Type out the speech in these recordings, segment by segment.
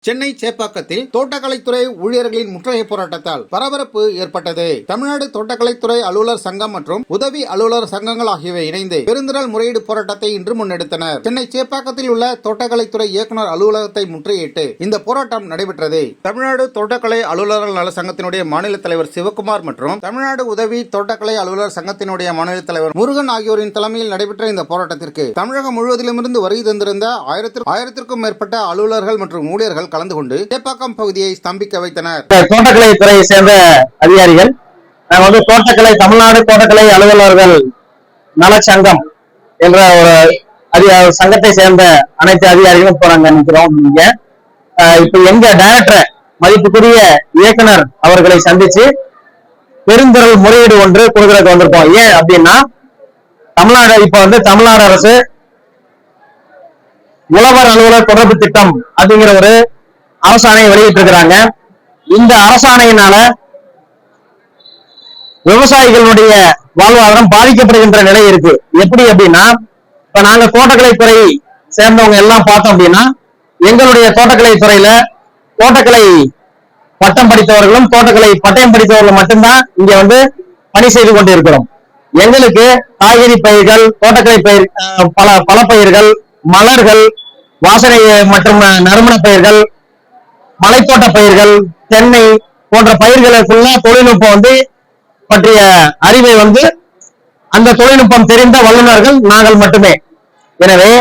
சென்னை சேப்பாக்கத்தில் தோட்டக்கலைத்துறை ஊழியர்களின் முற்றுகை போராட்டத்தால் பரபரப்பு ஏற்பட்டது. தமிழ்நாடு தோட்டக்கலைத்துறை அலுவலர் சங்கம் மற்றும் உதவி அலுவலர் சங்கங்கள் ஆகியவை இணைந்து பெருந்திரள் முறையீடு போராட்டத்தை இன்று முன்னெடுத்தனர். சென்னை சேப்பாக்கத்தில் உள்ள தோட்டக்கலைத்துறை இயக்குநர் அலுவலகத்தை முற்றுகையிட்டு இந்த போராட்டம் நடைபெற்றது. தமிழ்நாடு தோட்டக்கலை அலுவலர்கள் நல சங்கத்தினுடைய மாநில தலைவர் சிவகுமார் மற்றும் தமிழ்நாடு உதவி தோட்டக்கலை அலுவலர் சங்கத்தினுடைய மாநில தலைவர் முருகன் ஆகியோரின் தலைமையில் நடைபெற்ற இந்த போராட்டத்திற்கு தமிழகம் முழுவதிலுமிருந்து வருகை தந்திருந்த ஆயிரத்திற்கும் மேற்பட்ட அலுவலர்கள் மற்றும் ஊழியர்கள் கலந்து கொண்டு சேப்பாக்கம் பகுதியை ஸ்தம்பிக்க வைத்தனர். தோட்டக்கலை துறையை சேர்ந்த அதிகாரிகள் தோட்டக்கலை தமிழ்நாடு தோட்டக்கலை அலுவலர்கள் நல சங்கம் என்ற ஒரு சங்கத்தை சேர்ந்த அனைத்து அதிகாரிகளும் இப்போ நாங்க நிற்கிறோம். இங்க இப்ப எங்க டைரக்டர் மதிப்புக்குரிய இயக்குனர் அவர்களை சந்திச்சு பெருந்திரள் முறையீடு ஒன்று கொடுக்கறதுக்கு வந்திருக்கோம். ஏன் அப்படின்னா தமிழ்நாடு அரசு உழவர் அலுவலர் தொடர்பு திட்டம் அப்படிங்கிற ஒரு அரசாணையை வெளியிட்டு இருக்கிறாங்க. இந்த அரசாணையினால விவசாயிகளுடைய வாழ்வாதாரம் பாதிக்கப்படுகின்ற நிலை இருக்கு. எப்படி அப்படின்னா இப்ப நாங்க தோட்டக்கலைத்துறை சேர்ந்தவங்க எல்லாம் பார்த்தோம் அப்படின்னா எங்களுடைய தோட்டக்கலை துறையில தோட்டக்கலை பட்டம் படித்தவர்களும் தோட்டக்கலை பட்டயம் படித்தவர்களும் மட்டும்தான் இங்க பணி செய்து கொண்டு இருக்கிறோம். எங்களுக்கு காய்கறி பயிர்கள், தோட்டக்கலை பயிர், பல பயிர்கள், மலர்கள், வாசனை மற்றும் நறுமண பயிர்கள், மலைத்தோட்ட பயிர்கள், தென்னை போன்ற பயிர்களுக்குள்ள தொழில்நுட்பம் பற்றிய அறிவை அந்த தொழில்நுட்பம் தெரிந்த வல்லுநர்கள் நாங்கள் மட்டுமே. எனவே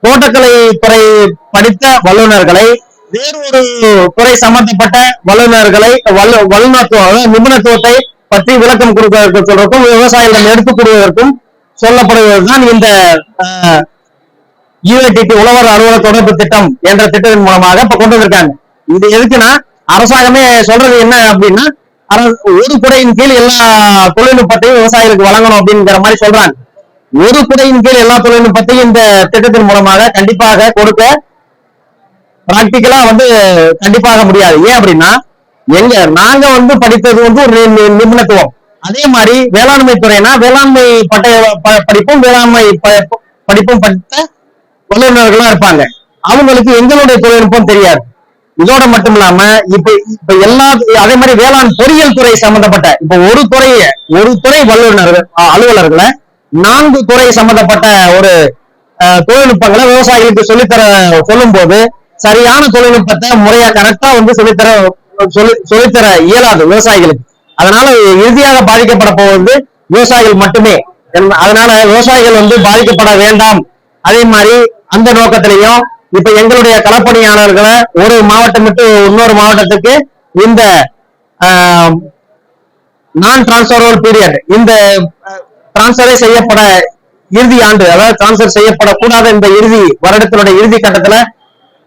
தோட்டக்கலை துறை படித்த வல்லுநர்களை வேறொரு துறை சம்பந்தப்பட்ட வல்லுநர்களை நிபுணத்துவத்தை பற்றி விளக்கம் கொடுப்பதற்கு சொல்றதுக்கும் விவசாயிகளிடம் எடுத்துக் கூறுவதற்கும் சொல்லப்படுவதுதான் இந்த UATT உழவர் அலுவலர் தொடர்பு திட்டம் என்ற திட்டத்தின் மூலமாக இப்ப கொண்டு வந்திருக்காங்க. இது எதுக்குன்னா அரசாங்கமே சொல்றது என்ன அப்படின்னா ஒரு குடையின் கீழ் எல்லா தொழில்நுட்பத்தையும் விவசாயிகளுக்கு வழங்கணும் அப்படிங்கிற மாதிரி சொல்றாங்க. ஒரு குடையின் கீழ் எல்லா தொழில்நுட்பத்தையும் இந்த திட்டத்தின் மூலமாக கண்டிப்பாக கொடுக்க பிராக்டிக்கலா கண்டிப்பாக முடியாது. ஏன் அப்படின்னா நாங்க படித்தது ஒரு நிபுணத்துவம். அதே மாதிரி வேளாண்மை துறைனா வேளாண்மை படிப்பும் வேளாண்மை படிப்பும் படித்த வல்லுநர்களா இருப்பாங்க. அவங்களுக்கு எங்களுடைய தொழில்நுட்பம் தெரியாது. இதோட மட்டும் இல்லாம இப்ப அதே மாதிரி வேளாண் பொறியியல் துறை சம்பந்தப்பட்ட ஒரு துறை வல்லுநர்கள் அலுவலர்களை 4 துறை சம்பந்தப்பட்ட ஒரு தொழில்நுட்பங்களை விவசாயிகளுக்கு சொல்லும் போது சரியான தொழில்நுட்பத்தை முறையா கரெக்டா சொல்லித்தர இயலாது விவசாயிகளுக்கு. அதனால இறுதியாக பாதிக்கப்பட போவது விவசாயிகள் மட்டுமே. அதனால விவசாயிகள் பாதிக்கப்பட வேண்டாம். அதே மாதிரி அந்த நோக்கத்திலையும் இப்ப எங்களுடைய களப்பணியாளர்களை ஒரு மாவட்டம் விட்டு இன்னொரு மாவட்டத்துக்கு இந்த நான் டிரான்ஸ்பரபிள் பீரியட் இந்த டிரான்ஸ்பரே செய்யப்பட இறுதி ஆண்டு, அதாவது டிரான்ஸ்பர் செய்யப்படக்கூடாத இந்த வருடத்தினுடைய இறுதி கட்டத்துல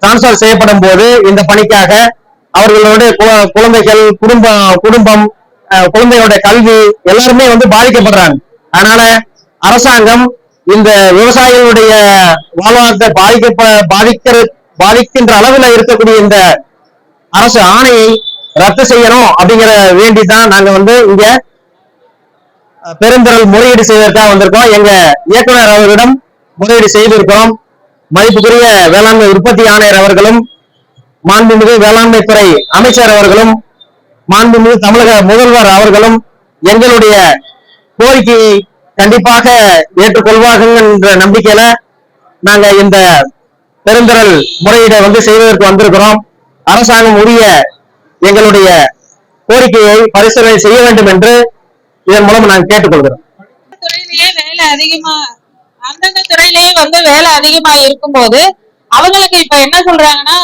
டிரான்ஸ்பர் செய்யப்படும் போது இந்த பணிக்காக அவர்களுடைய குழந்தைகள், குடும்பம், குழந்தைகளுடைய கல்வி எல்லாருமே பாதிக்கப்படுறாங்க. அதனால அரசாங்கம் இந்த விவசாயிகளுடைய வாழ்வாதாரத்தை பாதிக்கின்ற அளவில் இருக்கக்கூடிய இந்த அரசு ஆணையை ரத்து செய்யணும் அப்படிங்கிற வேண்டிதான் நாங்க இங்க பெருந்திரள் முறையீடு செய்வதற்காக வந்திருக்கோம். எங்க இயக்குனர் அவர்களிடம் முறையீடு செய்திருக்கிறோம். மதிப்புக்குரிய வேளாண்மை உற்பத்தி ஆணையர் அவர்களும், மாண்புமிகு வேளாண்மை துறை அமைச்சர் அவர்களும், மாண்புமிகு தமிழக முதல்வர் அவர்களும் எங்களுடைய கோரிக்கையை கண்டிப்பாக ஏற்றுக்கொள்வார்கள் என்ற நம்பிக்கையில நாங்க இந்த பெருந்திரள் முறையீடை செய்வதற்கு வந்திருக்கிறோம். அரசாங்கம் உரிய எங்களுடைய கோரிக்கையை பரிசீலனை செய்ய வேண்டும் என்று இதன் மூலம் நாங்கள் கேட்டுக்கொள்கிறோம். அந்தந்த துறையிலேயே வேலை அதிகமா இருக்கும் போது அவங்களுக்கு இப்ப என்ன சொல்றாங்கன்னா,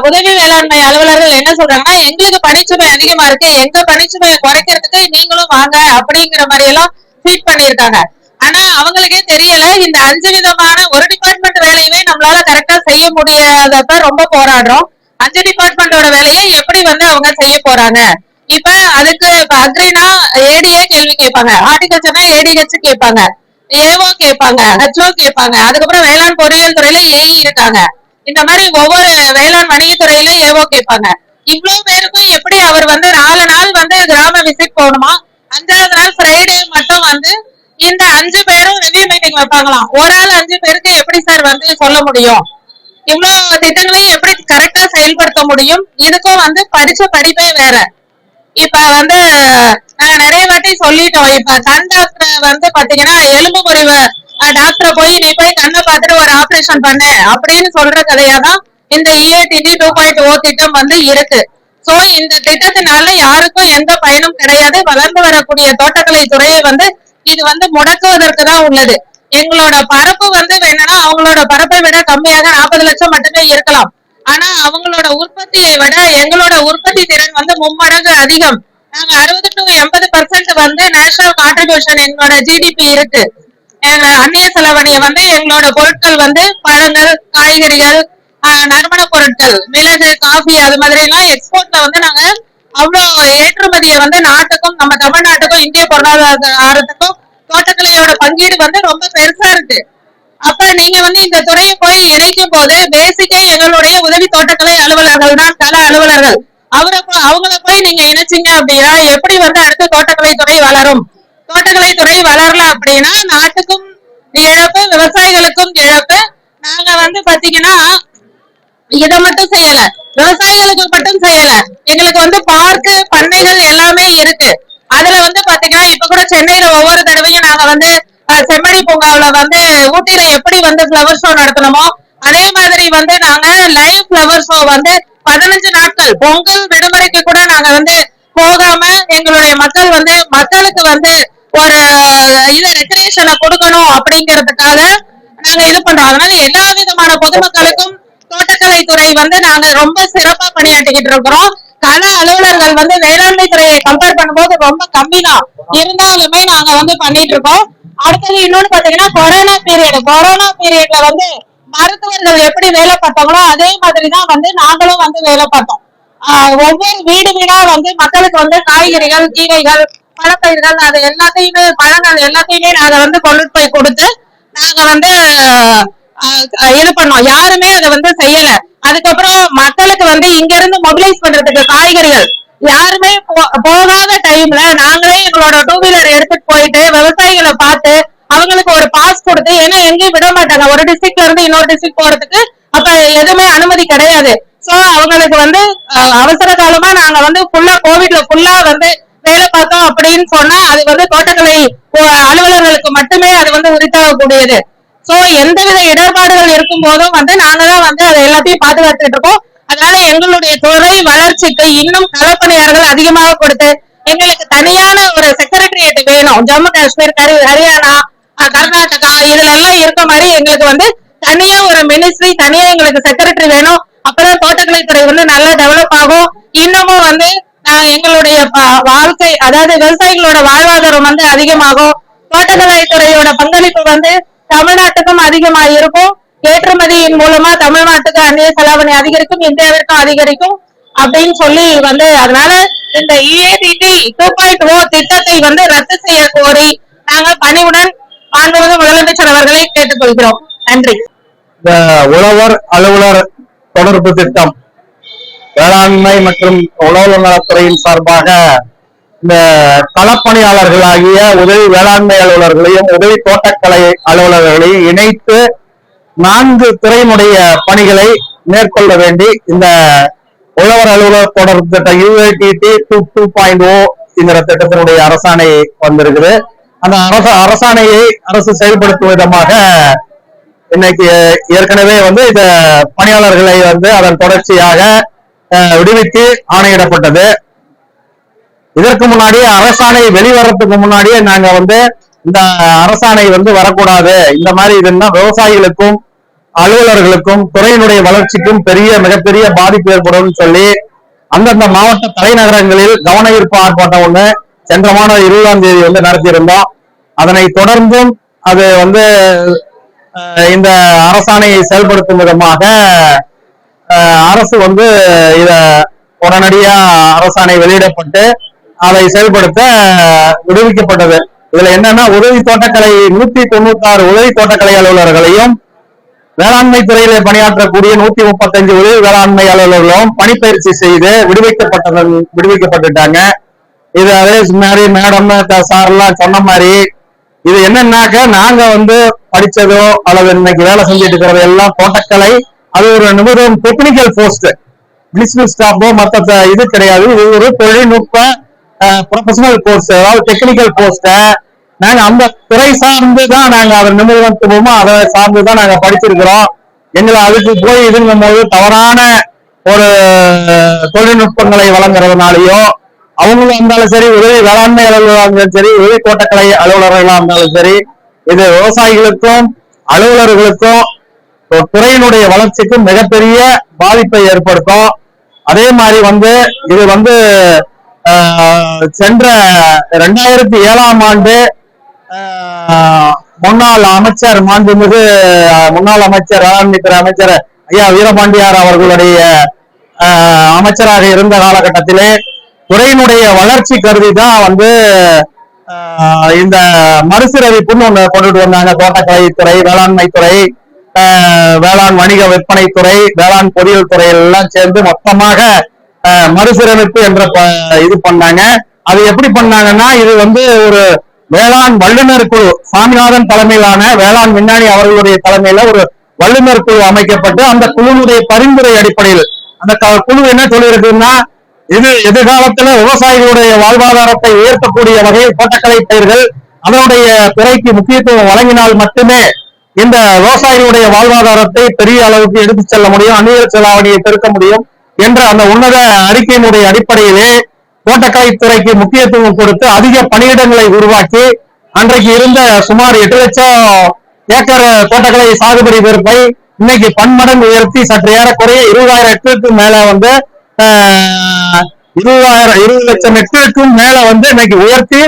உதவி வேளாண்மை அலுவலர்கள் என்ன சொல்றாங்கன்னா, எங்களுக்கு பணிச்சுமை அதிகமா இருக்கு, எங்க பணிச்சுமையை குறைக்கிறதுக்கு நீங்களும் வாங்க அப்படிங்கிற மாதிரி எல்லாம் ட்வீட் பண்ணிருக்காங்க. ஆனா அவங்களுக்கே தெரியல, இந்த 5 விதமான ஒரு டிபார்ட்மெண்ட் வேலையுமே நம்மளால கரெக்டா செய்ய முடியாதப்ப ரொம்ப போராடுறோம். 5 டிபார்ட்மெண்டோட வேலையை எப்படி அவங்க செய்ய போறாங்க? இப்ப அதுக்கு அக்ரினா ஏடிஏ கேள்வி கேட்பாங்க, ஹார்டிகல்ச்சர்னா ஏடிஹெச் கேட்பாங்க, ஏஓ கேட்பாங்க, ஹெச்ஓ கேட்பாங்க, அதுக்கப்புறம் வேளாண் பொறியியல் துறையில ஏஇ இருக்காங்க. இந்த மாதிரி ஒவ்வொரு வேளாண் வணிகத்துறையில ஏஓ கேட்பாங்க. இவ்வளவு பேருக்கும் எப்படி அவர் 4 நாள் கிராம விசிட் போகணுமா, 5வது நாள் ஃப்ரைடே மட்டும் இந்த 5 பேரும் ரிவ்யூ மீட்டிங் வைப்பாங்களாம். ஒரு ஆள் 5 பேருக்கு எப்படி சார் சொல்ல முடியும்? இவ்வளவு திட்டங்களையும் எப்படி கரெக்டா செயல்படுத்த முடியும்? இதுக்கும் வந்து படிச்ச படிப்பே வேற. இப்ப வந்து நாங்க நிறைய வாட்டி சொல்லிட்டோம். இப்ப கண் டாக்டர் வந்து பாத்தீங்கன்னா எலும்பு முறிவு டாக்டரை போய் நீ போய் கண்ணை பார்த்துட்டு ஒரு ஆபரேஷன் பண்ணு அப்படின்னு சொல்ற கதையாதான் இந்த EATT 2.0 திட்டம் வந்து இருக்கு. சோ இந்த திட்டத்தினால யாருக்கும் எந்த பயனும் கிடையாது. வளர்ந்து வரக்கூடிய தோட்டக்கலை துறையை வந்து இது வந்து முடக்குவதற்கு தான் உள்ளது. எங்களோட பரப்பு வந்து வேணும்னா அவங்களோட பரப்பை விட கம்மியாக 40 லட்சம் மட்டுமே இருக்கலாம். ஆனா அவங்களோட உற்பத்தியை விட எங்களோட உற்பத்தி திறன் வந்து மும்மடங்கு அதிகம். நாங்க 60 to 80% வந்து நேஷனல் கான்ட்ரிபியூஷன் எங்களோட GDP இருக்கு. அந்நிய செலவணியை வந்து எங்களோட பொருட்கள் வந்து பழங்கள், காய்கறிகள், நறுமண பொருட்கள், மிளகு, காஃபி அது மாதிரி எல்லாம் எக்ஸ்போர்ட்ல வந்து நாங்க அவ்வளவு ஏற்றுமதியை வந்து நாட்டுக்கும் நம்ம தமிழ்நாட்டுக்கும் இந்திய பொருளாதாரத்துக்கும் தோட்டக்கலையோட பங்கீடு வந்து ரொம்ப பெருசா இருக்கு. அப்ப நீங்க வந்து இந்த துறையை போய் இணைக்கும் போது பேசிக்கா எங்களுடைய உதவி தோட்டக்கலை அலுவலர்கள் தான் கள அலுவலர்கள். அவங்கள போய் நீங்க இணைச்சீங்க அப்படின்னா எப்படி வந்து அடுத்த தோட்டக்கலை துறை வளரும்? தோட்டக்கலை துறை வளரல அப்படின்னா நாட்டுக்கும் இழப்பு, விவசாயிகளுக்கும் இழப்பு. நாங்க வந்து பாத்தீங்கன்னா இதை மட்டும் செய்யல, விவசாயிகளுக்கு மட்டும் செய்யல, எங்களுக்கு வந்து பார்க்கு, பண்ணைகள் எல்லாமே இருக்கு. அதுல வந்து பாத்தீங்கன்னா இப்ப கூட சென்னையில ஒவ்வொரு தடவையும் நாங்க வந்து செம்மணி பூங்காவில வந்து ஊட்டியில எப்படி வந்து பிளவர் ஷோ நடத்தணுமோ அதே மாதிரி வந்து நாங்க லைவ் பிளவர் ஷோ வந்து 15 நாட்கள் பொங்கல் விடுமுறைக்கு கூட நாங்க வந்து போகாம எங்களுடைய மக்களுக்கு வந்து ஒரு இது ரெக்ரியேஷனை கொடுக்கணும் அப்படிங்கிறதுக்காக நாங்க இது பண்றோம். அதனால எல்லா விதமான பொதுமக்களுக்கும் தோட்டக்கலை துறை வந்து நாங்க ரொம்ப சிறப்பா பணியாற்றிக்கிட்டு இருக்கிறோம். கள அலுவலர்கள் வந்து வேளாண்மை துறையை கம்பேர் பண்ணும்போது ரொம்ப கம்மி தான், இருந்தாலுமே நாங்க வந்து பண்ணிட்டு இருக்கோம். அடுத்தது இன்னொன்னு பாத்தீங்கன்னா கொரோனா பீரியட்ல வந்து மருத்துவர்கள் எப்படி வேலை பார்த்தாங்களோ அதே மாதிரிதான் வந்து நாங்களும் வந்து வேலை பார்த்தோம். ஒவ்வொரு வீடா வந்து மக்களுக்கு வந்து காய்கறிகள், கீரைகள், பழப்பயிர்கள் அது எல்லாத்தையுமே, பழங்கள் எல்லாத்தையுமே நாங்க வந்து கொண்டு போய் கொடுத்து நாங்க வந்து இது பண்ணோம். யாருமே அதை வந்து செய்யல. அதுக்கப்புறம் மக்களுக்கு வந்து இங்க இருந்து மொபிலைஸ் பண்றதுக்கு காய்கறிகள் யாருமே போகாத டைம்ல நாங்களே எங்களோட 2 வீலர் எடுத்துட்டு போயிட்டு விவசாயிகளை பார்த்து அவங்களுக்கு ஒரு பாஸ் கொடுத்து, ஏன்னா எங்கேயும் விட மாட்டாங்க ஒரு டிஸ்ட்ரிக்ட்ல இருந்து இன்னொரு டிஸ்ட்ரிக்ட் போறதுக்கு அப்ப எதுவுமே அனுமதி கிடையாது. சோ அவங்களுக்கு வந்து அவசர காலமா நாங்க வந்து ஃபுல்லா கோவிட்ல ஃபுல்லா வந்து வேலை பார்த்தோம் அப்படின்னு சொன்னா அது வந்து தோட்டக்கலை அலுவலர்களுக்கு மட்டுமே அது வந்து உரித்தாகக்கூடியது. சோ எந்தவித இடர்பாடுகள் இருக்கும் போதும் வந்து நாங்க தான் வந்து அதை எல்லாத்தையும் பாதுகாத்துட்டு இருக்கோம். அதனால எங்களுடைய துறை வளர்ச்சிக்கு இன்னும் களப்பணியாளர்கள் அதிகமாக கொடுத்து எங்களுக்கு தனியான ஒரு செக்ரட்டரியேட் வேணும். ஜம்மு காஷ்மீர், ஹரியானா, கர்நாடகா இதுல எல்லாம் இருக்க மாதிரி எங்களுக்கு வந்து தனியா ஒரு மினிஸ்ட்ரி, தனியா எங்களுக்கு செக்ரட்டரி வேணும். அப்பதான் தோட்டக்கலை துறை வந்து நல்லா டெவலப் ஆகும். இன்னமும் வந்து எங்களுடைய வாழ்க்கை, அதாவது விவசாயிகளோட வாழ்வாதாரம் வந்து அதிகமாகும். தோட்டக்கலை துறையோட பங்களிப்பு வந்து தமிழ்நாட்டுக்கும் அதிகமா இருக்கும். ஏற்றுமதியின் மூலமா தமிழ்நாட்டுக்கு அந்நிய செலாவணி அதிகரிக்கும், இந்தியாவிற்கும் அதிகரிக்கும் அப்படின்னு சொல்லி வந்து அதனால இந்த EATT 2.0 திட்டத்தை வந்து ரத்து செய்ய கோரி நாங்கள் பணிவுடன் மாண்புமிகு முதலமைச்சர் அவர்களை கேட்டுக்கொள்கிறோம். நன்றி. இந்த உழவர் அலுவலர் தொடர்பு திட்டம் வேளாண்மை மற்றும் உழவர் நலத்துறையின் சார்பாக இந்த களப்பணியாளர்களாகிய உதவி வேளாண்மை அலுவலர்களையும் உதவி தோட்டக்கலை அலுவலர்களையும் இணைத்து 4 துறையினுடைய பணிகளை மேற்கொள்ள வேண்டி இந்த உழவர் அலுவலர் தொடர்பு திட்டம் UATT 2.0 என்கிற திட்டத்தினுடைய அரசாணை வந்திருக்குது. அந்த அரசாணையை அரசு செயல்படுத்தும் விதமாக இன்னைக்கு ஏற்கனவே வந்து இந்த பணியாளர்களை வந்து அதன் தொடர்ச்சியாக விடுவித்து ஆணையிடப்பட்டது. இதற்கு முன்னாடி அரசாணை வெளிவரத்துக்கு முன்னாடியே நாங்க வந்து இந்த அரசாணை வந்து வரக்கூடாது, இந்த மாதிரி இதுன்னா விவசாயிகளுக்கும் அலுவலர்களுக்கும் துறையினுடைய வளர்ச்சிக்கும் மிகப்பெரிய பாதிப்பு ஏற்படும் சொல்லி அந்தந்த மாவட்ட தலைநகரங்களில் கவன ஈர்ப்பு ஆர்ப்பாட்டம் ஒண்ணு சென்ற மாதம் 20ஆம் தேதி வந்து நடத்தியிருந்தோம். அதனை தொடர்ந்தும் அது வந்து இந்த அரசாணையை செயல்படுத்தும் விதமாக அரசு வந்து இத உடனடியா அரசாணை வெளியிடப்பட்டு அதை செயல்படுத்த விடுவிக்கப்பட்டது. இதுல என்னன்னா உதவி தோட்டக்கலை 196 உதவி தோட்டக்கலை அலுவலர்களையும் வேளாண்மை துறையில பணியாற்றக்கூடிய 135 உதவி வேளாண்மை அலுவலர்களும் பணிப்பயிற்சி செய்து விடுவிக்கப்பட்டுட்டாங்க. இது அதே மாதிரி மேடம் சார்லாம் சொன்ன மாதிரி இது என்னன்னாக்க நாங்க வந்து படிச்சதோ அல்லது இன்னைக்கு வேலை செஞ்சுட்டு இருக்கிறது எல்லாம் தோட்டக்கலை அது ஒரு நிமிடம் டெக்னிக்கல் போஸ்ட், மினிஸ்ட்ரியல் ஸ்டாஃபோ மற்ற இது கிடையாது. இது ஒரு தொழில்நுட்ப ப்ரொஃபஷனல் கோர்ஸ், அதாவது டெக்னிக்கல் போஸ்ட நாங்க அந்த துறை சார்ந்துதான் நாங்க அதை நிபுணத்துவமோ அதை சார்ந்துதான் நாங்க படிச்சிருக்கிறோம். எங்களை அதுக்கு போய் இதுங்கும் போது தவறான ஒரு தொழில்நுட்பங்களை வழங்குறதுனாலயோ, அவங்களும் இருந்தாலும் சரி, உதவி வேளாண்மை அலுவலராக இருந்தாலும் சரி, உதவி தோட்டக்கலை அலுவலர்களாக இருந்தாலும் சரி, இது விவசாயிகளுக்கும் அலுவலர்களுக்கும் துறையினுடைய வளர்ச்சிக்கும் மிகப்பெரிய பாதிப்பை ஏற்படுத்தும். அதே மாதிரி இது சென்ற 2007ஆம் ஆண்டு முன்னாள் அமைச்சர் மாண்புமிகு முன்னாள் அமைச்சர் வேளாண்மைத்துறை அமைச்சர் ஐயா வீரபாண்டியார் அவர்களுடைய அமைச்சராக இருந்த காலகட்டத்திலே துறையினுடைய வளர்ச்சி கருதி தான் இந்த மறுசீரமைப்புன்னு ஒண்ணு கொண்டுட்டு வந்தாங்க. தோட்டக்கலைத்துறை, வேளாண்மை துறை, வேளாண் வணிக விற்பனை துறை, வேளாண் பொறியியல் துறை எல்லாம் சேர்ந்து மொத்தமாக மறுசீரமைப்பு என்ற இது பண்ணாங்க. அது எப்படி பண்ணாங்கன்னா, இது ஒரு வேளாண் வல்லுநர் குழு, சாமிநாதன் தலைமையிலான வேளாண் விஞ்ஞானி அவர்களுடைய தலைமையில ஒரு வல்லுநர் குழு அமைக்கப்பட்டு, அந்த குழுவுடைய பரிந்துரை அடிப்படையில் அந்த குழு என்ன சொல்லியிருக்குன்னா, இது எதிர்காலத்துல விவசாயிகளுடைய வாழ்வாதாரத்தை உயர்த்தக்கூடிய வகையில் தோட்டக்கலை பயிர்கள் அதனுடைய துறைக்கு முக்கியத்துவம் வழங்கினால் மட்டுமே இந்த விவசாயிகளுடைய வாழ்வாதாரத்தை பெரிய அளவுக்கு எடுத்துச் செல்ல முடியும், அந்நிய செலாவணியை பெருக்க முடியும் என்ற அந்த உன்னத அறிக்கையினுடைய அடிப்படையிலே தோட்டக்கலைத்துறைக்கு முக்கியத்துவம் கொடுத்து அதிக பணியிடங்களை உருவாக்கி அன்றைக்கு இருந்த சுமார் 8 லட்சம் ஏக்கர் தோட்டக்கலை சாகுபடி பொறுப்பை இன்னைக்கு பன்மடங்கு உயர்த்தி சற்று ஏறக்குறைய 20,000 ஹெக்டருக்கு மேல 20 லட்சம் ஹெக்டருக்கும் மேல இன்னைக்கு உயர்த்தி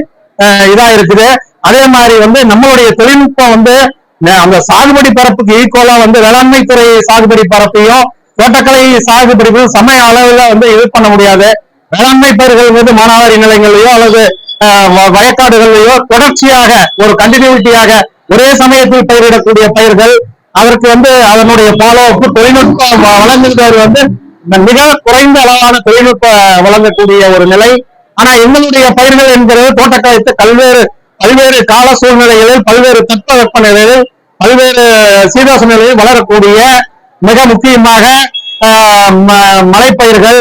இதா இருக்குது. அதே மாதிரி நம்மளுடைய தொழில்நுட்பம் அந்த சாகுபடி பரப்புக்கு ஈக்குவலா வேளாண்மை துறை சாகுபடி பரப்பையும் தோட்டக்கலை சாகுபடிக்கும் சமய அளவுல இது பண்ண முடியாது. வேளாண்மை பயிர்கள் மானாவாரி நிலைகளிலேயோ அல்லது வயக்காடுகளிலேயோ தொடர்ச்சியாக ஒரு கண்டினியூட்டியாக ஒரே சமயத்தில் பயிரிடக்கூடிய பயிர்கள், அதற்கு அதனுடைய பாலோப்பு தொழில்நுட்பம் வழங்குகிறவர் மிக குறைந்த அளவான தொழில்நுட்ப வழங்கக்கூடிய ஒரு நிலை. ஆனா எங்களுடைய பயிர்கள் என்கிறது தோட்டக்கலைத்து பல்வேறு கால சூழ்நிலைகளில், பல்வேறு தட்பவெப்ப நிலைகளில், பல்வேறு சீதோஷ நிலையில் வளரக்கூடிய மிக முக்கியமாக மலைப்பயிர்கள்,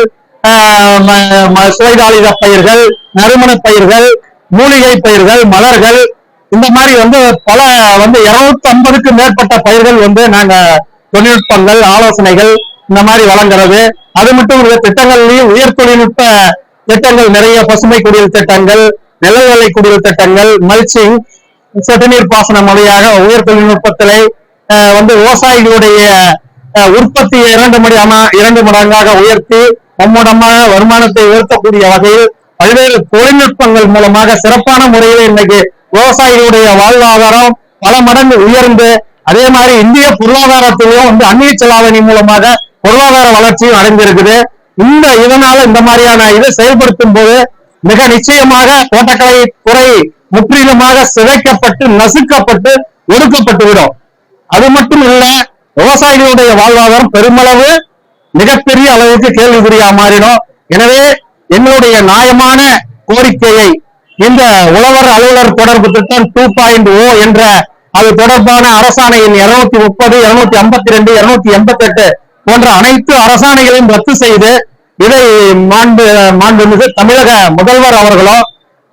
சுவைதாளித பயிர்கள், நறுமண பயிர்கள், மூலிகை பயிர்கள், மலர்கள், இந்த மாதிரி பல 250க்கும் மேற்பட்ட பயிர்கள் நாங்க தொழில்நுட்பங்கள், ஆலோசனைகள் இந்த மாதிரி வழங்குறது. அது மட்டும் இல்ல, திட்டங்கள்லயும் உயர் தொழில்நுட்ப திட்டங்கள் நிறைய, பசுமை குடில் திட்டங்கள், நிலவேலை குடில் திட்டங்கள், மல்ச்சிங், சொட்டு நீர் பாசனம் வழியாக உயர் தொழில்நுட்பத்திலே விவசாயிகளுடைய உற்பத்தியை 2 மடங்காக உயர்த்தி மும்முடமாக வருமானத்தை உயர்த்தக்கூடிய வகையில் பல்வேறு தொழில்நுட்பங்கள் மூலமாக சிறப்பான முறையில் இன்னைக்கு விவசாயிகளுடைய வாழ்வாதாரம் பல மடங்கு உயர்ந்து, அதே மாதிரி இந்திய பொருளாதாரத்திலும் அந்நிய செலாவணி மூலமாக பொருளாதார வளர்ச்சியும் அடைந்திருக்குது. இதனால இந்த மாதிரியான இதை செயல்படுத்தும் போது மிக நிச்சயமாக தோட்டக்கலை துறை முற்றிலுமாக சிதைக்கப்பட்டு, நசுக்கப்பட்டு, ஒடுக்கப்பட்டு விடும். அது மட்டும் இல்ல, விவசாயிகளுடைய வாழ்வாதாரம் பெருமளவு மிகப்பெரிய அளவுக்கு கேள்விக்குறியா மாறிடும். எனவே எங்களுடைய நியாயமான கோரிக்கையை இந்த உழவர் அலுவலர் தொடர்பு திட்டம் 2.0 என்ற அது தொடர்பான அரசாணையின் 230, 252, 288 போன்ற அனைத்து அரசாணைகளையும் ரத்து செய்து, இதை மாண்புமிகு தமிழக முதல்வர் அவர்களோ,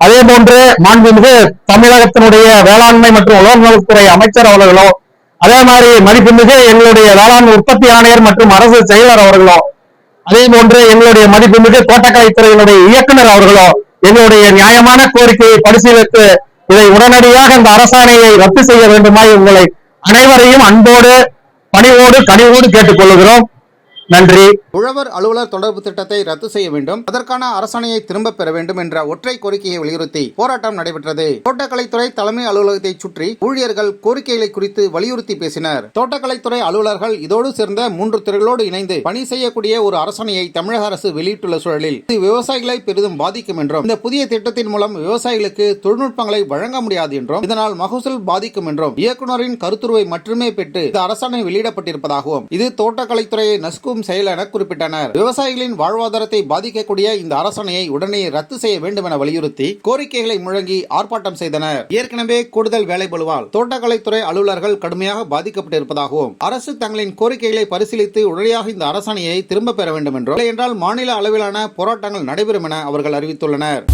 அதே போன்று மாண்புமிகு தமிழகத்தினுடைய வேளாண்மை மற்றும் உழவுத்துறை அமைச்சர் அவர்களோ, அதே மாதிரி மதிப்புமிகு எங்களுடைய வேளாண் உற்பத்தி ஆணையர் மற்றும் அரசு செயலர் அவர்களோ, அதே போன்று எங்களுடைய மதிப்புமிகு தோட்டக்கலைத்துறையினுடைய இயக்குனர் அவர்களோ எங்களுடைய நியாயமான கோரிக்கையை பரிசீலித்து இதை உடனடியாக இந்த அரசாணையை ரத்து செய்ய வேண்டுமாய் உங்களை அனைவரையும் அன்போடு, பணிவோடு, கனிவோடு கேட்டுக்கொள்கிறோம். நன்றி. உழவர் அலுவலர் தொடர்பு திட்டத்தை ரத்து செய்ய வேண்டும், அதற்கான அரசாணையை திரும்ப பெற வேண்டும் என்ற ஒற்றை கோரிக்கையை வலியுறுத்தி போராட்டம் நடைபெற்றது. தோட்டக்கலைத்துறை தலைமை அலுவலகத்தை சுற்றி ஊழியர்கள் கோரிக்கைகளை குறித்து வலியுறுத்தி பேசினர். தோட்டக்கலைத்துறை அலுவலர்கள் இதோடு சேர்ந்த 3 துறைகளோடு இணைந்து பணி செய்யக்கூடிய ஒரு அரசாணையை தமிழக அரசு வெளியிட்டுள்ள சூழலில் இது விவசாயிகளை பெரிதும் பாதிக்கும் என்றும், இந்த புதிய திட்டத்தின் மூலம் விவசாயிகளுக்கு தொழில்நுட்பங்களை வழங்க முடியாது என்றும், இதனால் மகசூல் பாதிக்கும் என்றும் இயக்குநரின் கருத்துருவை மட்டுமே பெற்று இந்த அரசாணை வெளியிடப்பட்டிருப்பதாகவும், இது தோட்டக்கலைத்துறையை நசுக்கும் இருக்கும் செயல் என குறிப்பிட்டனர். விவசாயிகளின் வாழ்வாதாரத்தை பாதிக்கக்கூடிய இந்த அரசாணையை உடனே ரத்து செய்ய வேண்டும் என வலியுறுத்தி கோரிக்கைகளை முழங்கி ஆர்ப்பாட்டம் செய்தனர். ஏற்கனவே கூடுதல் வேலைபளுவால் தோட்டக்கலைத்துறை அலுவலர்கள் கடுமையாக பாதிக்கப்பட்டிருப்பதாகவும் அரசு தங்களின் கோரிக்கைகளை பரிசீலித்து உடனடியாக இந்த அரசாணையை திரும்ப பெற வேண்டும் என்றும், இல்லையென்றால் மாநில அளவிலான போராட்டங்கள் நடைபெறும் என அவர்கள் அறிவித்துள்ளனர்.